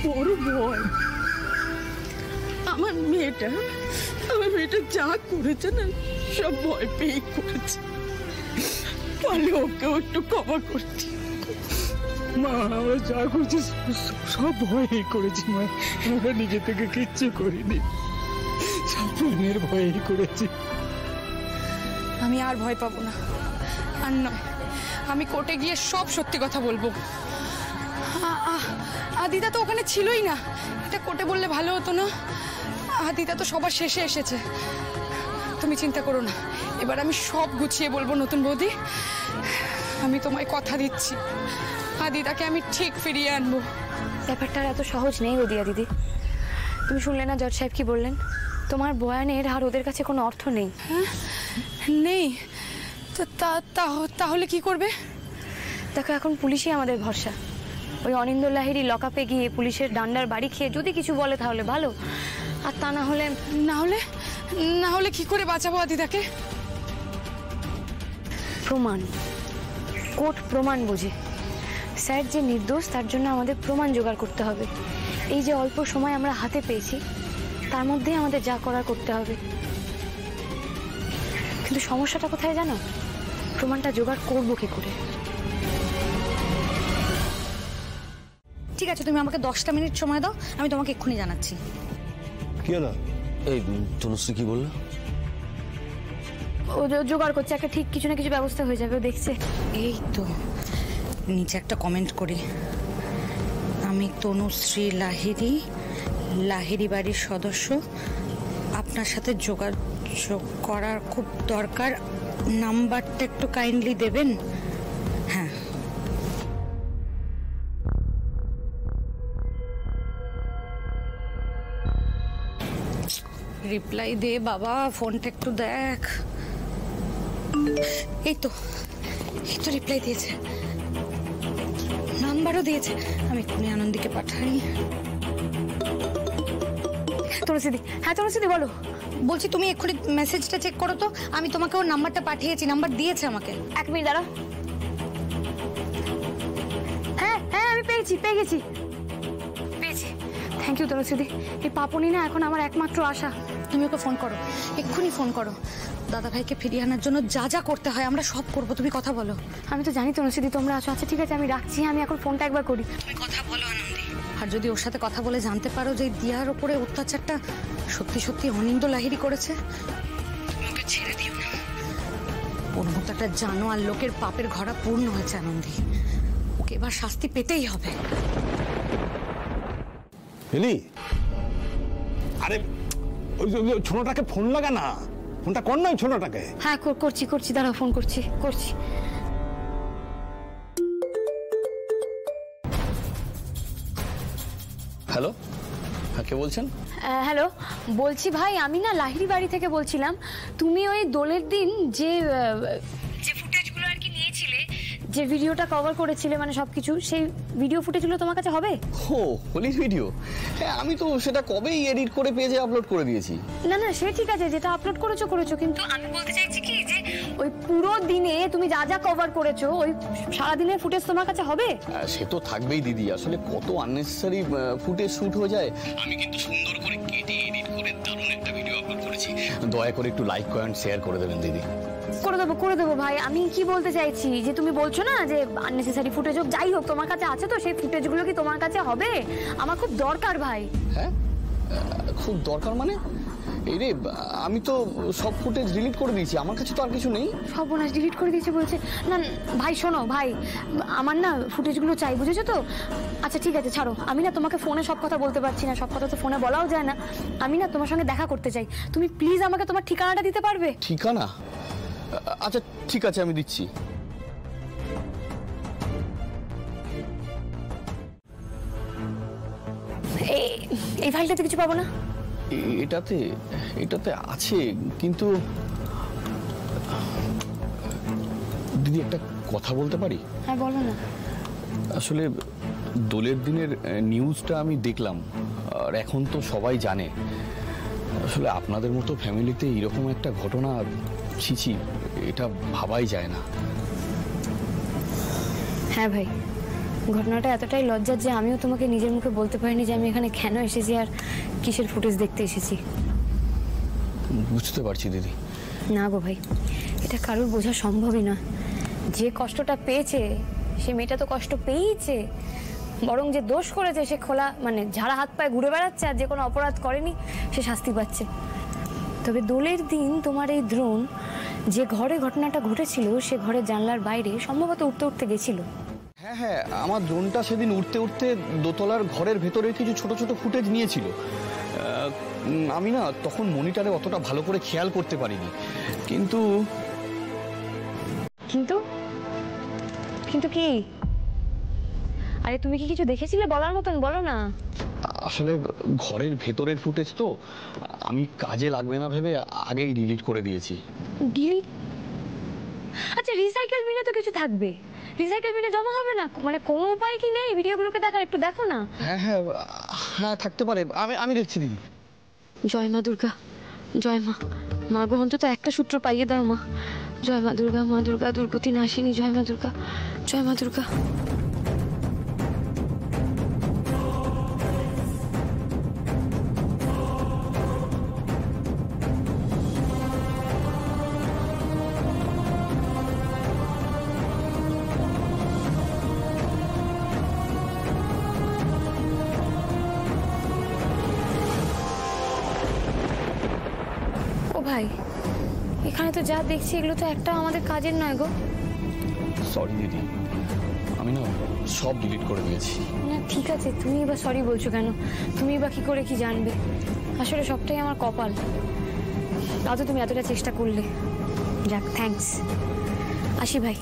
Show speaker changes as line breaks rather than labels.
বড় ভয়। আমার মেয়েটা যা করেছে না, সব ভয় পেয়ে করেছে। তাহলে ওকেও একটু ক্ষমা করছি।
মা, আমরা যা করছি সব ভয়েই করেছি মা। আমরা নিজে থেকে কিচ্ছু করিনি, সব প্রেমের ভয়েই করেছি।
আমি আর ভয় পাবো না। আর নয়, আমি কোর্টে গিয়ে সব সত্যি কথা বলবো। আদিতা তো ওখানে ছিলই না, এটা কোর্টে বললে ভালো হতো না? আদিতা তো সবার শেষে এসেছে। তুমি চিন্তা করো না, এবার আমি সব গুছিয়ে বলবো নতুন বৌদি। আমি তোমায় কথা দিচ্ছি, আদিতাকে আমি ঠিক ফিরিয়ে আনবো।
ব্যাপারটা এত সহজ নেই ওদিয়া দিদি। তুমি শুনলে না জজ সাহেব কি বললেন? তোমার বয়ানের আর ওদের কাছে কোনো অর্থ নেই।
হ্যাঁ, নেই? তাহলে কি করবে?
দেখো, এখন পুলিশই আমাদের ভরসা। ওই অনিন্দ্য লাহিড়ী লকআপে গিয়ে পুলিশের ডান্ডার বাড়ি খেয়ে যদি কিছু বলে তাহলে ভালো, আর তা না হলে
কি করে বাঁচাবো আদিতাকে?
প্রমাণ, কোর্ট প্রমাণ বোঝে। স্যার যে নির্দোষ তার জন্য আমাদের প্রমাণ জোগাড় করতে হবে। এই যে অল্প সময় আমরা হাতে পেয়েছি, তার মধ্যেই আমাদের যা করার করতে হবে। কিন্তু সমস্যাটা কোথায় জানো? প্রমাণটা জোগাড় করবো কি করে?
ঠিক আছে, তুমি আমাকে 10টা মিনিট সময় দাও, আমি তোমাকে এক্ষুনি জানাচ্ছি।
কি হলো? এই তনুশ্রী কি বললো?
ও জোগাড় করছে, একটা ঠিক কিছু না কিছু ব্যবস্থা হয়ে যাবে, ও দেখছে।
এই তো নিচে একটা কমেন্ট করি, আমি তনুশ্রী লাহিড়ী বাড়ির সদস্য, আপনার সাথে যোগাযোগ করার খুব দরকার, নাম্বারটা একটু কাইন্ডলি দেবেন। হ্যাঁ, রিপ্লাই দে বাবা, ফোনটা একটু দেখ। এই তো রিপ্লাই দিয়েছে, নাম্বারও দিয়েছে। আমি এক্ষুনি আনন্দীকে পাঠাই।
তুলসীদি, হ্যাঁ তুলসীদি বলো।
বলছি তুমি এক্ষুনি মেসেজটা চেক করো তো, আমি তোমাকে ওর নাম্বারটা পাঠিয়েছি, নাম্বার দিয়েছে আমাকে।
1 মিনিট দাঁড়াও। হ্যাঁ, আমি পেয়ে গেছি। থ্যাংক ইউ তুলসীদি। এই পাপনি না এখন আমার একমাত্র আশা।
তুমি ওকে ফোন করো, এক্ষুনি ফোন করো। দাদা ভাইকে ফিরিয়ে আনার জন্য যা যা করতে হয় আমরা সব করবো, তুমি কথা বলো।
আমি তো জানি তুলসীদি তোমরা আছো। আচ্ছা ঠিক আছে, আমি রাখছি। আমি এখন ফোনটা একবার করি।
তুমি কথা বলো আনন্দী। আর যদি ওর সাথে কথা বলে জানতে পারো যে দিয়ার ওপরে অত্যাচারটা সত্যি সত্যি অনিন্দ্য লাহিড়ী করেছে, তুমি ওকে ছেড়ে দিও না। ওর মতো একটা জানো আর লোকের পাপের ঘরা পূর্ণ হয়েছে আনন্দী, ওকে এবার শাস্তি পেতেই হবে।
আরে ওই ছোটটাকে ফোন লাগা না, ফোনটা কর না ছোটটাকে।
হ্যাঁ করছি, দাঁড়াও ফোন করছি।
হ্যালো, হ্যাঁ কে বলছেন?
হ্যালো, বলছি ভাই আমি না লাহিড়ী বাড়ি থেকে বলছিলাম। তুমি ওই দোলের দিন যে ফুটেজগুলো আর কি নিয়েছিলে, যে ভিডিওটা কভার করেছিলে, মানে সবকিছু, সেই ভিডিও ফুটেজগুলো তোমার কাছে হবে?
ও হোলির ভিডিও? হ্যাঁ, আমি তো সেটা কবেই এডিট করে পেজে আপলোড করে দিয়েছি।
না সে ঠিক আছে, যেটা আপলোড করেছো, কিন্তু আমি বলতে চাইছি কি যে ওই পুরো দিনে তুমি যা যা কভার করেছো, ওই সারাদিনের ফুটেজ তোমার কাছে হবে?
সে তো থাকবেই দিদি, আসলে কত আননেসেসারি ফুটেজ শুট হয়ে যায়। আমি কিন্তু সুন্দর করে কেটে এডিট করে দারুণ একটা ভিডিও আপলোড করেছি। দয়া করে একটু লাইক কমেন্ট শেয়ার করে দেবেন দিদি।
করে দেবো ভাই। আমি কি বলতে চাইছি, যে তুমি বলছো না যে আননেসেসারি ফুটেজ হোক, যাই হোক, তোমার কাছে আছে তো সেই ফুটেজগুলো, কি তোমার কাছে হবে? আমার খুব দরকার ভাই।
হ্যাঁ, খুব দরকার মানে? এই রে, আমি তো সব ফুটেজ ডিলিট করে দিয়েছি, আমার কাছে তো আর কিছু নেই।
সর্বনাশ, ডিলিট করে দিয়েছে বলছে? না ভাই শোনো ভাই, আমার না ফুটেজগুলো চাই, বুঝেছো তো? আচ্ছা ঠিক আছে, ছাড়ো। আমি না তোমাকে ফোনে সব কথা বলতে পারছি না, সব কথা তো ফোনে বলাও যায় না। আমি না তোমার সঙ্গে দেখা করতে চাই, তুমি প্লিজ আমাকে তোমার ঠিকানাটা দিতে পারবে?
ঠিকানা? আচ্ছা ঠিক আছে, আমি দিচ্ছি।
এই ফাইলটাতে কিছু পাবো না?
এটাতে আছে, কিন্তু দিদি একটা কথা বলতে পারি?
হ্যাঁ বলো না।
আসলে দোলের দিনের নিউজটা আমি দেখলাম, আর এখন তো সবাই জানে। আসলে আপনাদের মতো ফ্যামিলিতে এরকম একটা ঘটনা, ছিছি, এটা ভাবাই যায় না।
হ্যাঁ ভাই, ঘটনাটা এতটাই লজ্জার যে আমিও তোমাকে নিজের মুখে বলতে পারিনি যে আমি এখানে কেন এসেছি আর কিসের ফুটেজ দেখতে এসেছি।
বুঝতে পারছি দিদি।
না গো ভাই, এটা কারোর বোঝা সম্ভবই না। যে কষ্টটা পেয়েছে সে মেয়েটা তো কষ্ট পেয়েছে, বরং যে দোষ করেছে সে খোলা মানে ঝাড়া হাত পায়ে ঘুরে বেড়াচ্ছে, আর যে কোনো অপরাধ করেনি সে শাস্তি পাচ্ছে। তবে দোলের দিন তোমার এই দ্রোণ যে ঘরে ঘটনাটা ঘটেছিল সে ঘরের জানলার বাইরে সম্ভবত উঠতে উঠতে গেছিল।
হ্যাঁ হ্যাঁ, আমার ড্রোনটা সেদিন উঠতে উঠতে দোতলার ঘরের ভেতরে কিছু ছোট ছোট ফুটেজ নিয়েছিল। আমি না তখন মনিটরে অতটা ভালো করে খেয়াল করতে পারিনি। কিন্তু
কিন্তু কিন্তু কি? আরে তুমি কি কিছু দেখেছিলে বলার মতন? বলো না।
আসলে ঘরের ভেতরের ফুটেজ তো আমি কাজে লাগবে না ভেবে আগেই ডিলিট করে দিয়েছি।
ডিলিট? আচ্ছা, রিসাইকেল বিনে তো কিছু থাকবে, রিসাইকেল বিনে জমা হবে না? মানে কোনো উপায় কি নেই ভিডিওগুলোকে দেখার? একটু দেখো না।
হ্যাঁ হ্যাঁ হ্যাঁ, থাকতে পারে। আমি দেখছি দিদি।
জয় মা দুর্গা, জয় মা। মা গো, অন্তত একটা সূত্র পাইয়ে দাও মা। জয় মা দুর্গা, মা দুর্গা দুর্গতি নাশিনী, জয় মা দুর্গা, জয় মা দুর্গা। ভাই, এখানে তো যা দেখছি এগুলো তো একটা আমাদের কাজের নয় গো।
সরি দিদি, আমি না সব ডিলিট করে দিয়েছি।
না ঠিক আছে, তুমি এবার সরি বলছো কেন? তুমি বা কি করে কি জানবে? আসলে সবটাই আমার কপাল। তাও তো তুমি এতটা চেষ্টা করলে। যাক, থ্যাঙ্কস। আসি ভাই।